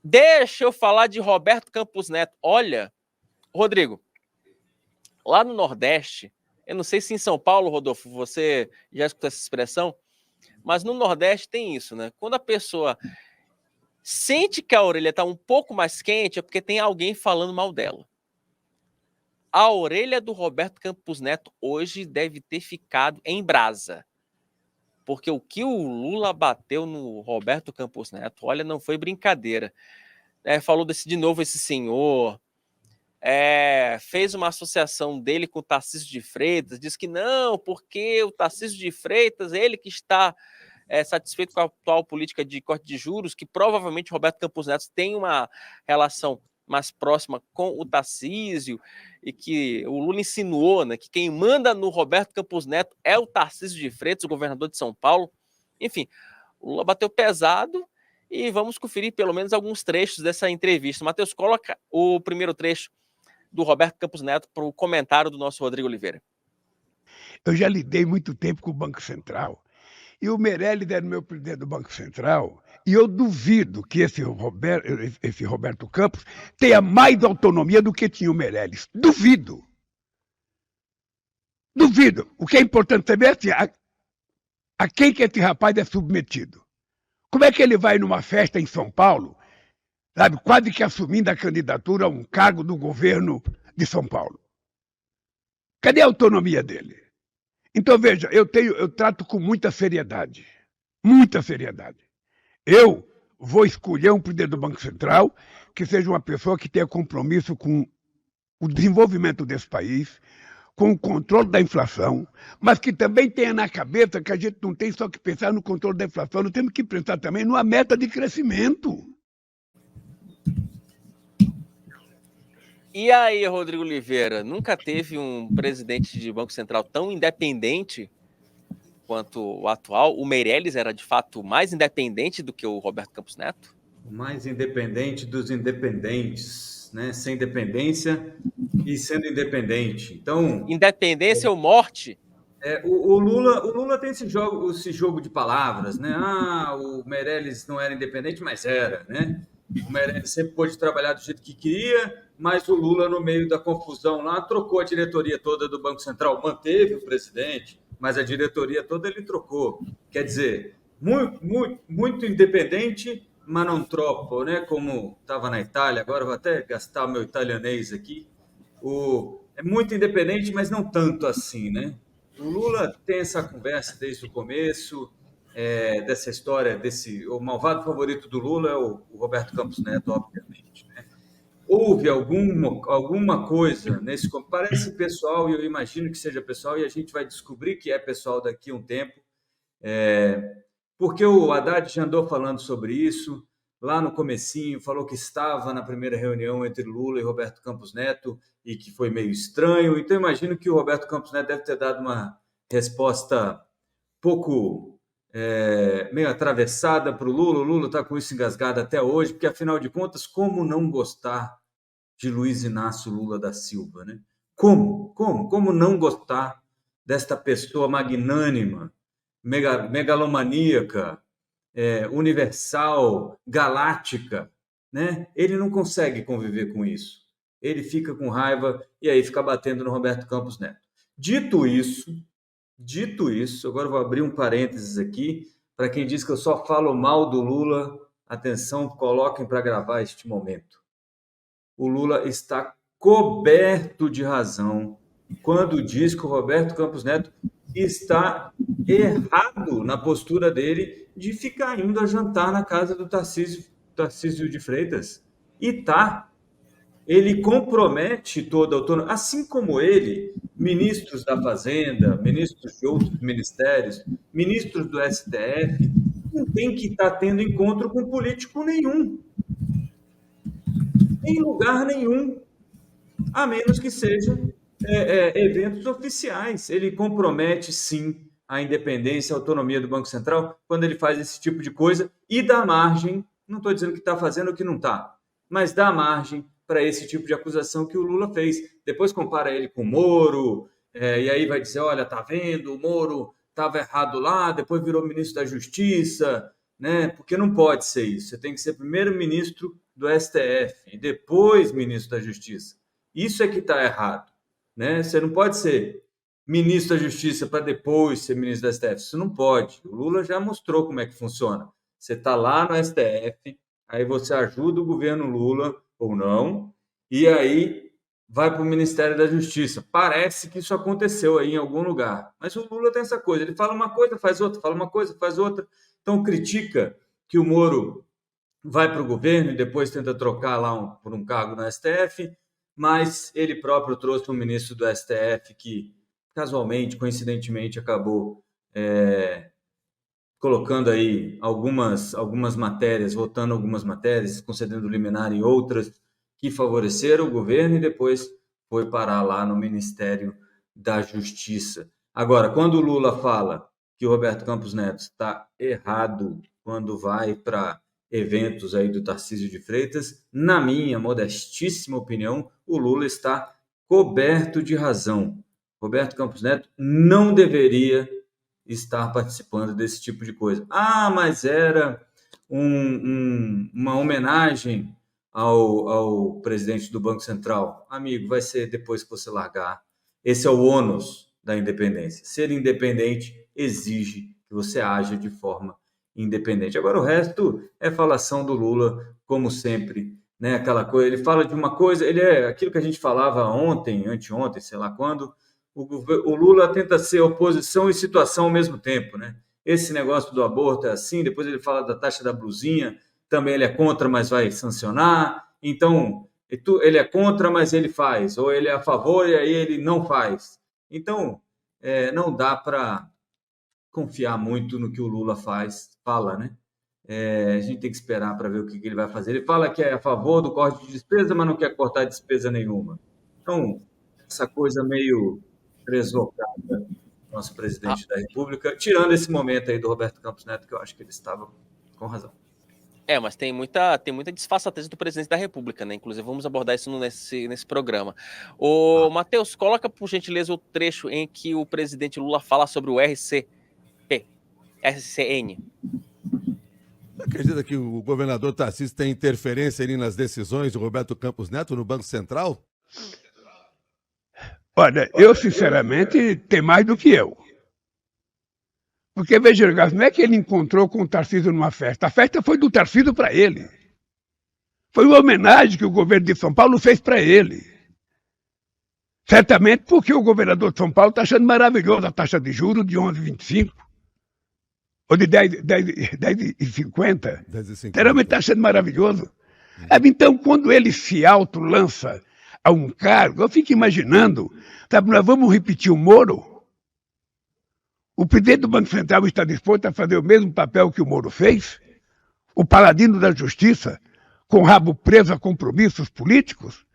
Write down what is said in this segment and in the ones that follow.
Deixa eu falar de Roberto Campos Neto. Olha, Rodrigo, lá no Nordeste, eu não sei se em São Paulo, Rodolfo, você já escutou essa expressão, mas no Nordeste tem isso, né? Quando a pessoa sente que a orelha está um pouco mais quente, é porque tem alguém falando mal dela. A orelha do Roberto Campos Neto hoje deve ter ficado em brasa. Porque o que o Lula bateu no Roberto Campos Neto, olha, não foi brincadeira. Falou de novo esse senhor, fez uma associação dele com o Tarcísio de Freitas, diz que não, porque o Tarcísio de Freitas, ele que está satisfeito com a atual política de corte de juros, que provavelmente o Roberto Campos Neto tem uma relação mais próxima com o Tarcísio, e que o Lula insinuou, né, que quem manda no Roberto Campos Neto é o Tarcísio de Freitas, o governador de São Paulo. Enfim, o Lula bateu pesado e vamos conferir pelo menos alguns trechos dessa entrevista. Matheus, coloca o primeiro trecho do Roberto Campos Neto para o comentário do nosso Rodrigo Oliveira. Eu já lidei muito tempo com o Banco Central. E o Meirelles era o meu presidente do Banco Central, e eu duvido que esse Roberto Campos tenha mais autonomia do que tinha o Meirelles. Duvido. Duvido. O que é importante saber é assim, a quem que esse rapaz é submetido. Como é que ele vai numa festa em São Paulo, sabe, quase que assumindo a candidatura a um cargo do governo de São Paulo? Cadê a autonomia dele? Então, veja, eu trato com muita seriedade. Muita seriedade. Eu vou escolher um presidente do Banco Central que seja uma pessoa que tenha compromisso com o desenvolvimento desse país, com o controle da inflação, mas que também tenha na cabeça que a gente não tem só que pensar no controle da inflação, nós temos que pensar também numa meta de crescimento. E aí, Rodrigo Oliveira, nunca teve um presidente de Banco Central tão independente quanto o atual? O Meirelles era, de fato, mais independente do que o Roberto Campos Neto? O mais independente dos independentes, né? Sem dependência e sendo independente. Então, independência ou morte? O Lula tem esse jogo de palavras, né? O Meirelles não era independente, mas era, né? O Meirelles sempre pôde trabalhar do jeito que queria, mas o Lula, no meio da confusão lá, trocou a diretoria toda do Banco Central, manteve o presidente, mas a diretoria toda ele trocou. Quer dizer, muito independente, mas não troppo, né? Como estava na Itália, agora vou até gastar o meu italianês aqui. É muito independente, mas não tanto assim, né? O Lula tem essa conversa desde o começo, dessa história, o malvado favorito do Lula é o Roberto Campos Neto, obviamente, né? Houve alguma coisa nesse... Parece pessoal, e eu imagino que seja pessoal, e a gente vai descobrir que é pessoal daqui a um tempo, porque o Haddad já andou falando sobre isso, lá no comecinho, falou que estava na primeira reunião entre Lula e Roberto Campos Neto, e que foi meio estranho. Então, imagino que o Roberto Campos Neto deve ter dado uma resposta pouco meio atravessada para o Lula. O Lula está com isso engasgado até hoje, porque, afinal de contas, como não gostar de Luiz Inácio Lula da Silva, né? Como não gostar desta pessoa magnânima, megalomaníaca, universal, galáctica, né? Ele não consegue conviver com isso. Ele fica com raiva e aí fica batendo no Roberto Campos Neto. Dito isso, agora eu vou abrir um parênteses aqui, para quem diz que eu só falo mal do Lula, atenção, coloquem para gravar este momento. O Lula está coberto de razão quando diz que o Roberto Campos Neto está errado na postura dele de ficar indo a jantar na casa do Tarcísio de Freitas. E tá. Ele compromete toda a autonomia, assim como ele, ministros da Fazenda, ministros de outros ministérios, ministros do STF, não tem que estar tendo encontro com político nenhum. Em lugar nenhum, a menos que sejam eventos oficiais. Ele compromete, sim, a independência, a autonomia do Banco Central quando ele faz esse tipo de coisa e dá margem, não estou dizendo que está fazendo ou que não está, mas dá margem para esse tipo de acusação que o Lula fez. Depois compara ele com o Moro, e aí vai dizer, olha, tá vendo, o Moro estava errado lá, depois virou ministro da Justiça, né? Porque não pode ser isso. Você tem que ser primeiro ministro do STF e depois ministro da Justiça. Isso é que está errado, né? Você não pode ser ministro da Justiça para depois ser ministro do STF. Isso não pode. O Lula já mostrou como é que funciona. Você está lá no STF, aí você ajuda o governo Lula ou não, e aí vai para o Ministério da Justiça. Parece que isso aconteceu aí em algum lugar. Mas o Lula tem essa coisa. Ele fala uma coisa, faz outra, fala uma coisa, faz outra. Então critica que o Moro vai para o governo e depois tenta trocar lá por um cargo no STF, mas ele próprio trouxe um ministro do STF que, casualmente, coincidentemente, acabou colocando aí algumas matérias, votando algumas matérias, concedendo liminar em outras que favoreceram o governo e depois foi parar lá no Ministério da Justiça. Agora, quando o Lula fala que o Roberto Campos Neto está errado quando vai para eventos aí do Tarcísio de Freitas, na minha modestíssima opinião, o Lula está coberto de razão. Roberto Campos Neto não deveria estar participando desse tipo de coisa. Mas era uma homenagem ao presidente do Banco Central. Amigo, vai ser depois que você largar. Esse é o ônus da independência. Ser independente exige que você haja de forma independente. Agora, o resto é falação do Lula, como sempre, né? Aquela coisa, ele fala de uma coisa, ele é aquilo que a gente falava ontem, anteontem, sei lá quando, o Lula tenta ser oposição e situação ao mesmo tempo, né? Esse negócio do aborto é assim, depois ele fala da taxa da blusinha, também ele é contra, mas vai sancionar. Então, ele é contra, mas ele faz, ou ele é a favor e aí ele não faz. Então, não dá para confiar muito no que o Lula fala, né? A gente tem que esperar para ver o que ele vai fazer. Ele fala que é a favor do corte de despesa, mas não quer cortar despesa nenhuma. Então, essa coisa meio deslocada, nosso presidente da República, tirando esse momento aí do Roberto Campos Neto, que eu acho que ele estava com razão. Mas tem muita disfarçatez do presidente da República, né? Inclusive, vamos abordar isso nesse programa. Ô, Matheus, coloca, por gentileza, o trecho em que o presidente Lula fala sobre o RCN. Acredita que o governador Tarcísio tem interferência ali nas decisões do Roberto Campos Neto no Banco Central? Olha, eu, sinceramente, tem mais do que eu. Porque, veja, não é que ele encontrou com o Tarcísio numa festa. A festa foi do Tarcísio para ele. Foi uma homenagem que o governo de São Paulo fez para ele. Certamente porque o governador de São Paulo está achando maravilhosa a taxa de juros de 11,25. Ou de 10,50. Realmente está achando maravilhoso. Então, quando ele se autolança a um cargo, eu fico imaginando, nós vamos repetir o Moro? O presidente do Banco Central está disposto a fazer o mesmo papel que o Moro fez? O paladino da justiça, com o rabo preso a compromissos políticos?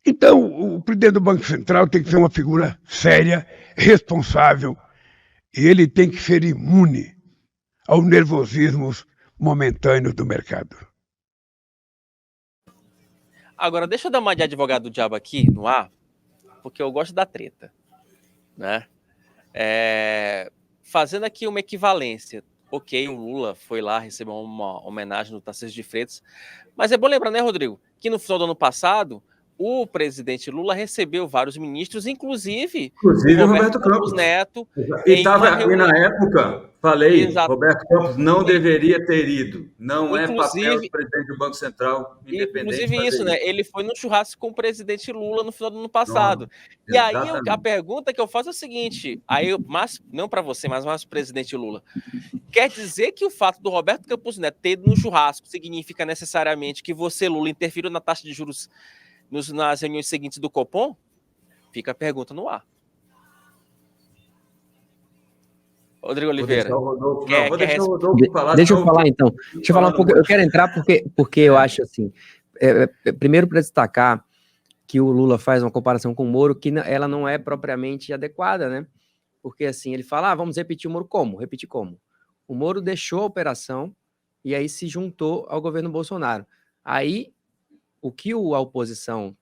Então, o presidente do Banco Central tem que ser uma figura séria, responsável, e ele tem que ser imune aos nervosismos momentâneos do mercado. Agora, deixa eu dar uma de advogado do diabo aqui no ar, porque eu gosto da treta, né? Fazendo aqui uma equivalência. Ok, o Lula foi lá, recebeu uma homenagem no Tarcísio de Freitas, mas é bom lembrar, né, Rodrigo, que no final do ano passado, o presidente Lula recebeu vários ministros, inclusive o Roberto Campos Neto. E na época, falei, Roberto Campos não deveria ter ido. Não é papel do presidente do Banco Central independente. Inclusive isso, né? Ele foi no churrasco com o presidente Lula no final do ano passado. E aí a pergunta que eu faço é o seguinte, mas não para você, mas mais para o presidente Lula. Quer dizer que o fato do Roberto Campos Neto ter ido no churrasco significa necessariamente que você, Lula, interferiu na taxa de juros nas reuniões seguintes do Copom? Fica a pergunta no ar. Rodrigo Oliveira. Vou deixar o Rodolfo falar. Deixa eu falar, então. Deixa eu falar um pouco. Eu quero entrar porque eu acho assim. Primeiro, para destacar que o Lula faz uma comparação com o Moro, que ela não é propriamente adequada, né? Porque assim, ele fala, vamos repetir o Moro como? Repetir como? O Moro deixou a operação e aí se juntou ao governo Bolsonaro. Aí, o que a oposição,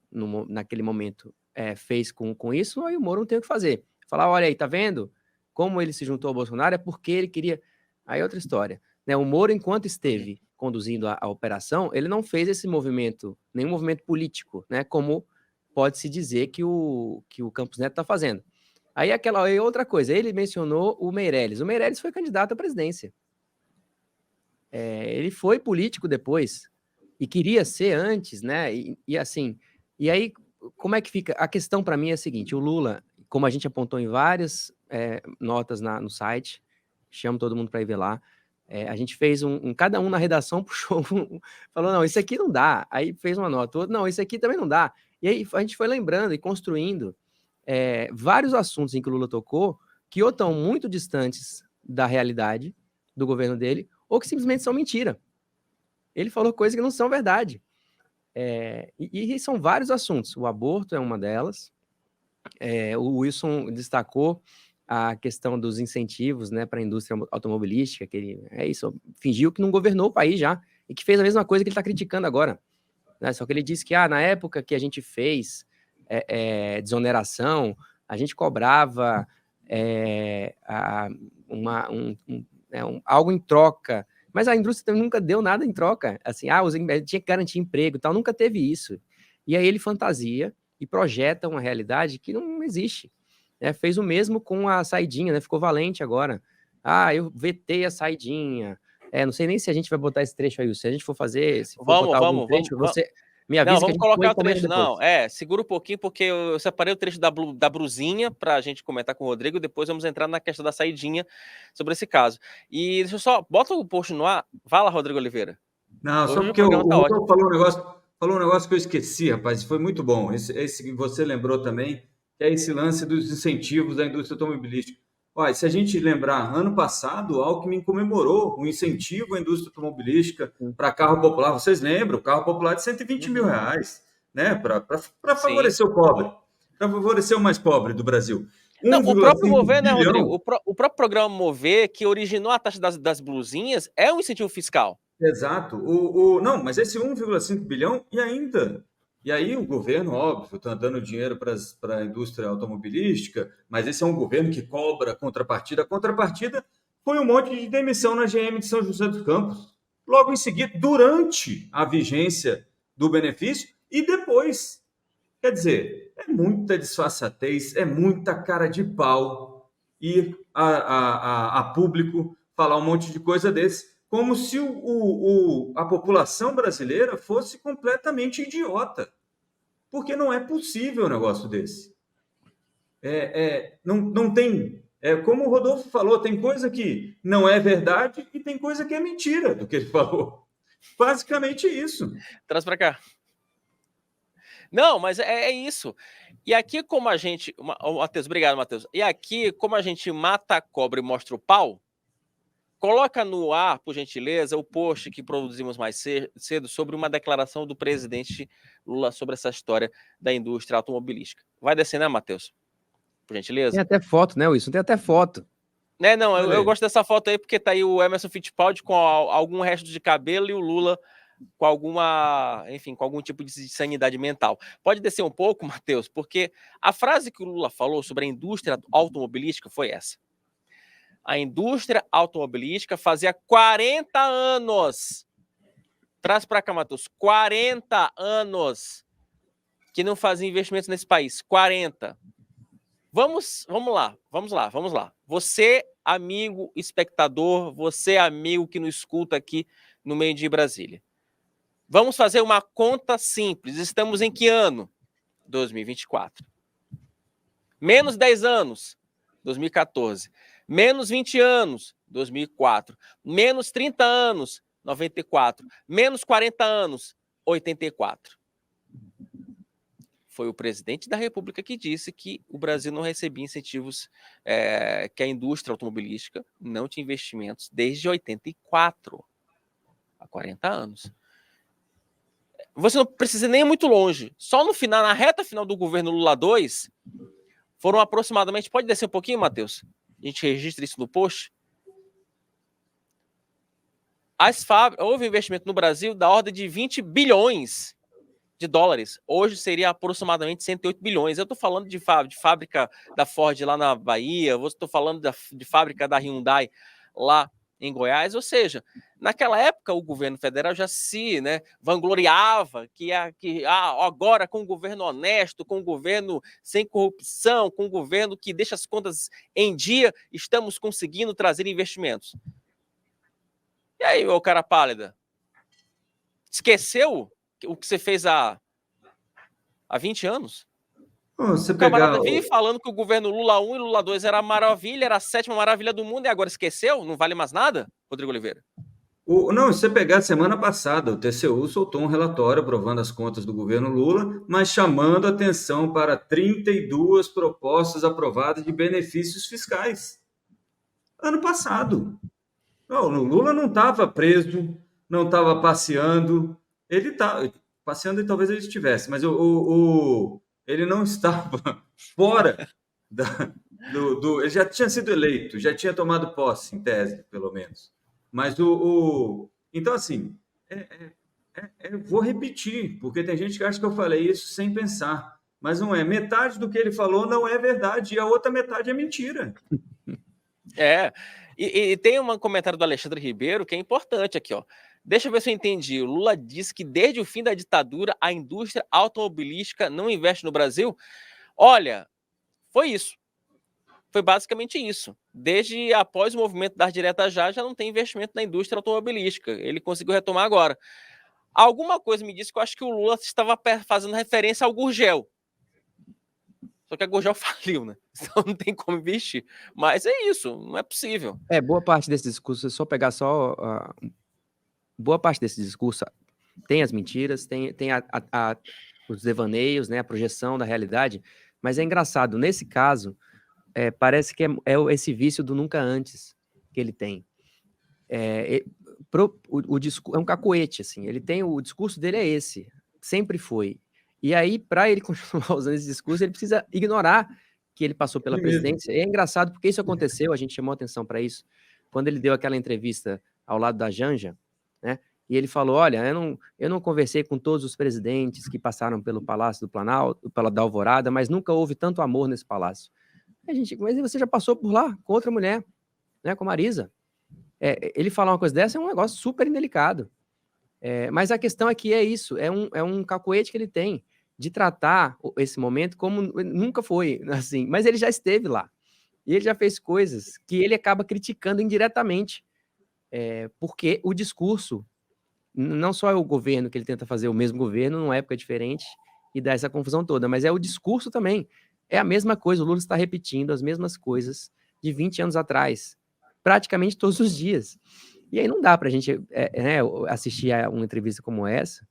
naquele momento, fez com isso, aí o Moro não tem o que fazer. Falar, olha aí, tá vendo? Como ele se juntou ao Bolsonaro é porque ele queria... Aí outra história. Né? O Moro, enquanto esteve conduzindo a operação, ele não fez esse movimento, nenhum movimento político, né? Como pode-se dizer que o Campos Neto está fazendo. Aí outra coisa, ele mencionou o Meirelles. O Meirelles foi candidato à presidência. Ele foi político depois e queria ser antes, né? E assim, e aí como é que fica? A questão para mim é a seguinte: o Lula, como a gente apontou em várias notas no site, chamo todo mundo para ir ver lá. A gente fez cada um na redação puxou, falou, não, isso aqui não dá. Aí fez uma nota, outro, não, isso aqui também não dá. E aí a gente foi lembrando e construindo vários assuntos em que o Lula tocou que ou estão muito distantes da realidade do governo dele, ou que simplesmente são mentira. Ele falou coisas que não são verdade. E são vários assuntos. O aborto é uma delas. O Wilson destacou a questão dos incentivos, né, para a indústria automobilística, que ele fingiu que não governou o país já, e que fez a mesma coisa que ele está criticando agora. Né? Só que ele disse que na época que a gente fez desoneração, a gente cobrava algo em troca, mas a indústria nunca deu nada em troca. Assim, tinha que garantir emprego e tal, nunca teve isso. E aí ele fantasia e projeta uma realidade que não existe. Fez o mesmo com a saidinha, né? Ficou valente agora. Eu vetei a saidinha. Não sei nem se a gente vai botar esse trecho aí. Se a gente for fazer, se for botar algum trecho, você me avisa que a gente colocar o trecho. Não, segura um pouquinho, porque eu separei o trecho da brusinha para a gente comentar com o Rodrigo, depois vamos entrar na questão da saidinha sobre esse caso. E deixa eu só, bota o post no ar. Vai lá, Rodrigo Oliveira. Não, só porque o Rodolfo falou um negócio que eu esqueci, rapaz, foi muito bom. Esse que você lembrou também, que é esse lance dos incentivos da indústria automobilística. Olha, se a gente lembrar, ano passado, o Alckmin comemorou um incentivo à indústria automobilística para carro popular. Vocês lembram? O carro popular de 120 mil reais, né? Para favorecer o pobre, para favorecer o mais pobre do Brasil. O próprio Mover, né, Rodrigo? O próprio programa Mover, que originou a taxa das blusinhas, é um incentivo fiscal. Exato. Não, mas esse 1,5 bilhão e ainda. E aí o governo, óbvio, está dando dinheiro para a indústria automobilística, mas esse é um governo que cobra contrapartida. A contrapartida foi um monte de demissão na GM de São José dos Campos. Logo em seguida, durante a vigência do benefício e depois. Quer dizer, é muita disfarçatez, é muita cara de pau ir a público falar um monte de coisa desse, como se a população brasileira fosse completamente idiota. Porque não é possível um negócio desse. Não tem... como o Rodolfo falou, tem coisa que não é verdade e tem coisa que é mentira do que ele falou. Basicamente isso. Traz para cá. Não, mas é isso. E aqui, como a gente... Matheus, obrigado, Matheus. E aqui, como a gente mata a cobra e mostra o pau, coloca no ar, por gentileza, o post que produzimos mais cedo sobre uma declaração do presidente Lula sobre essa história da indústria automobilística. Vai descer, né, Matheus? Por gentileza. Tem até foto, né, Wilson? Tem até foto. Não, eu gosto dessa foto aí porque tá aí o Emerson Fittipaldi com algum resto de cabelo e o Lula com algum tipo de sanidade mental. Pode descer um pouco, Matheus, porque a frase que o Lula falou sobre a indústria automobilística foi essa. A indústria automobilística fazia 40 anos, traz para cá, Matheus, 40 anos que não fazia investimentos nesse país, 40. Vamos lá. Você, amigo espectador, você, amigo que nos escuta aqui no meio de Brasília. Vamos fazer uma conta simples. Estamos em que ano? 2024. Menos 10 anos, 2014. Menos 20 anos, 2004. Menos 30 anos, 94. Menos 40 anos, 84. Foi o presidente da República que disse que o Brasil não recebia incentivos, que a indústria automobilística não tinha investimentos desde 84, há 40 anos. Você não precisa nem ir muito longe. Só no final, na reta final do governo Lula 2, foram aproximadamente... Pode descer um pouquinho, Matheus? A gente registra isso no post. Houve investimento no Brasil da ordem de 20 bilhões de dólares. Hoje seria aproximadamente 108 bilhões. Eu estou falando de fábrica da Ford lá na Bahia, estou falando de fábrica da Hyundai lá em Goiás, ou seja, naquela época o governo federal já se, né, vangloriava que agora com um governo honesto, com um governo sem corrupção, com um governo que deixa as contas em dia, estamos conseguindo trazer investimentos. E aí, ô cara pálida, esqueceu o que você fez há 20 anos? Você O camarada pegar vive falando que o governo Lula 1 e Lula 2 era a maravilha, era a 7ª maravilha do mundo, e agora esqueceu? Não vale mais nada, Rodrigo Oliveira? Não, se você pegar semana passada, o TCU soltou um relatório aprovando as contas do governo Lula, mas chamando atenção para 32 propostas aprovadas de benefícios fiscais. Ano passado. Não, o Lula não estava preso, não estava passeando. Ele estava passeando e talvez ele estivesse, mas ele não estava fora ele já tinha sido eleito, já tinha tomado posse, em tese, pelo menos. Mas então, assim, vou repetir, porque tem gente que acha que eu falei isso sem pensar, mas não é. Metade do que ele falou não é verdade, e a outra metade é mentira. E tem um comentário do Alexandre Ribeiro que é importante aqui, ó. Deixa eu ver se eu entendi. O Lula disse que desde o fim da ditadura a indústria automobilística não investe no Brasil. Olha, foi isso. Foi basicamente isso. Desde após o movimento das diretas já não tem investimento na indústria automobilística. Ele conseguiu retomar agora. Alguma coisa me disse que eu acho que o Lula estava fazendo referência ao Gurgel. Só que a Gurgel faliu, né? Então não tem como investir. Mas é isso, não é possível. Boa parte desse discurso, se só pegar boa parte desse discurso tem as mentiras, tem os devaneios, né, a projeção da realidade, mas é engraçado, nesse caso, parece que é esse vício do nunca antes que ele tem. O discurso é um cacoete, assim, o discurso dele é esse, sempre foi. E aí, para ele continuar usando esse discurso, ele precisa ignorar que ele passou pela presidência. E é engraçado porque isso aconteceu, a gente chamou atenção para isso, quando ele deu aquela entrevista ao lado da Janja, né? E ele falou, olha, eu não conversei com todos os presidentes que passaram pelo Palácio do Planalto, da Alvorada, mas nunca houve tanto amor nesse palácio. Mas você já passou por lá com outra mulher, né, com Marisa. Ele falar uma coisa dessa é um negócio super indelicado. Mas a questão é que é isso, é um cacoete que ele tem de tratar esse momento como nunca foi, assim, mas ele já esteve lá. E ele já fez coisas que ele acaba criticando indiretamente, porque o discurso, não só é o governo que ele tenta fazer o mesmo governo numa época diferente e dá essa confusão toda, mas é o discurso também. É a mesma coisa, o Lula está repetindo as mesmas coisas de 20 anos atrás, praticamente todos os dias. E aí não dá para a gente assistir a uma entrevista como essa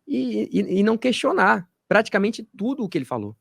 e não questionar praticamente tudo o que ele falou.